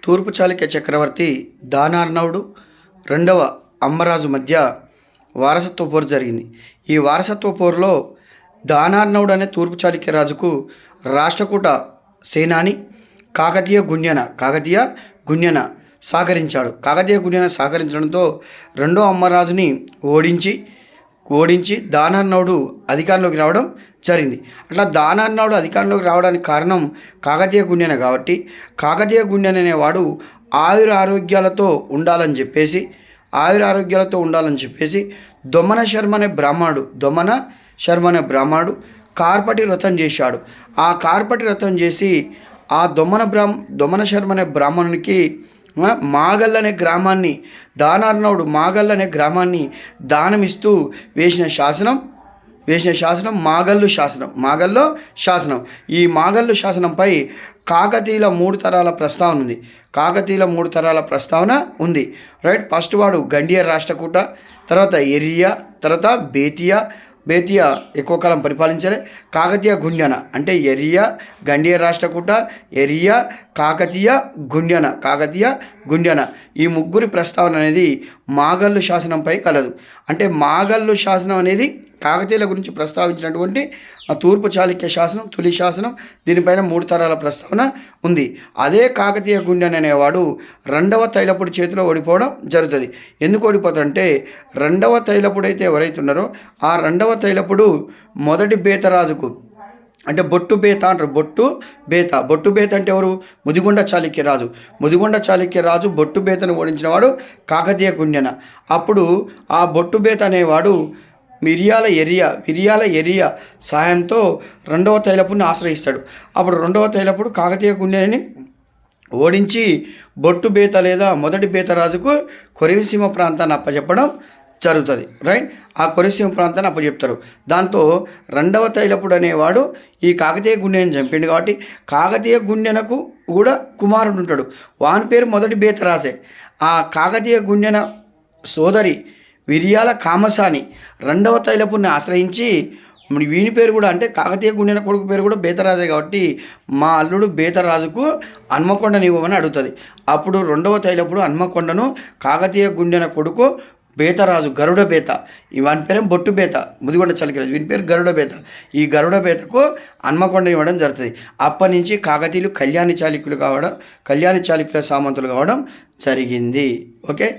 తూర్పు చాళుక్య చక్రవర్తి దానార్ణవుడు రెండవ అమ్మరాజు మధ్య వారసత్వ పోరు జరిగింది. ఈ వారసత్వ పోరులో దానార్ణవుడు అనే తూర్పు చాళుక్య రాజుకు రాష్ట్రకూట సేనాని కాకతీయ గుణ్యన సహకరించాడు. కాకతీయ గుణ్యన సహకరించడంతో రెండో అమ్మరాజుని ఓడించి దానార్ణవుడు అధికారంలోకి రావడం జరిగింది. అట్లా దానార్ణవుడు అధికారంలోకి రావడానికి కారణం కాకతీయ గుణ్యన కాబట్టి కాకతీయ గుణ్యన అనేవాడు ఆయురారోగ్యాలతో ఉండాలని చెప్పేసి దొమ్మన శర్మ అనే బ్రాహ్మణుడు కార్పటి వ్రతం చేశాడు. ఆ కార్పటి వ్రతం చేసి ఆ దొమ్మన శర్మ అనే బ్రాహ్మణునికి మాగల్ అనే గ్రామాన్ని దానార్ణవుడు మాగల్ అనే గ్రామాన్ని దానమిస్తూ వేసిన శాసనం మాగల్లు శాసనం. ఈ మాగల్లు శాసనంపై కాకతీయుల 3 తరాల ప్రస్తావన ఉంది. రైట్. ఫస్ట్ వాడు గండియ రాష్ట్రకూట, తర్వాత ఎరియా, తర్వాత బేతియా ఎక్కువ కాలం పరిపాలించాలి. కాకతీయ గుణ్యన అంటే ఎరియా, గండియ రాష్ట్రకూట, ఎరియా, కాకతీయ గుణ్యన ఈ ముగ్గురి ప్రస్తావన అనేది మాగల్లు శాసనంపై కలదు. అంటే మాగల్లు శాసనం అనేది కాకతీయుల గురించి ప్రస్తావించినటువంటి తూర్పు చాళుక్య శాసనం, తొలి శాసనం. దీనిపైన 3 తరాల ప్రస్తావన ఉంది. అదే కాకతీయ గుణ్యన అనేవాడు రెండవ తైలపుడి చేతిలో ఓడిపోవడం జరుగుతుంది. ఎందుకు ఓడిపోతాడంటే రెండవ తైలపుడు అయితే ఎవరైతే ఉన్నారో ఆ రెండవ తైలపుడు మొదటి బేతరాజుకు అంటే బొట్టు బేత అంటారు. బొట్టు బేత అంటే ఎవరు? ముదిగొండ చాళుక్య రాజు బొట్టు బేతను ఓడించిన వాడు కాకతీయ గుణ్యన. అప్పుడు ఆ బొట్టు బేత అనేవాడు మిరియాల ఎరియా సాయంతో రెండవ తైలపుడిని ఆశ్రయిస్తాడు. అప్పుడు రెండవ తైలపుడు కాకతీయ గుణ్యని ఓడించి బొట్టు బేత లేదా మొదటి బేతరాజుకు కొరివిసీమ ప్రాంతాన్ని అప్పచెప్పడం జరుగుతుంది. రైట్. ఆ కొరిసీమ ప్రాంతాన్ని అప్పచెప్తారు. దాంతో రెండవ తైలపుడు అనేవాడు ఈ కాకతీయ గుణ్యని చంపిండు కాబట్టి కాకతీయ గుణ్యనకు కూడా కుమారుడు ఉంటాడు. వాని పేరు మొదటి బేతరాజే. ఆ కాకతీయ గుణ్యన సోదరి విరియాల కామసాని రెండవ తైలపుడిని ఆశ్రయించి వీని పేరు కూడా అంటే కాకతీయ గుణ్యన కొడుకు పేరు కూడా బేతరాజే కాబట్టి మా అల్లుడు బేతరాజుకు హన్మకొండని ఇవ్వమని అడుగుతుంది. అప్పుడు రెండవ తైలపుడు హన్మకొండను కాకతీయ గుణ్యన కొడుకు బేతరాజు గరుడ బేత, వాని పేరేం బొట్టు బేత, ముదిగొండ చాళుక్యరాజు, వీని పేరు గరుడ బేత. ఈ గరుడ బేతకు హన్మకొండ ఇవ్వడం జరుగుతుంది. అప్పటి నుంచి కాకతీయులు కళ్యాణి చాళుక్యుల సామంతులు కావడం జరిగింది. ఓకే.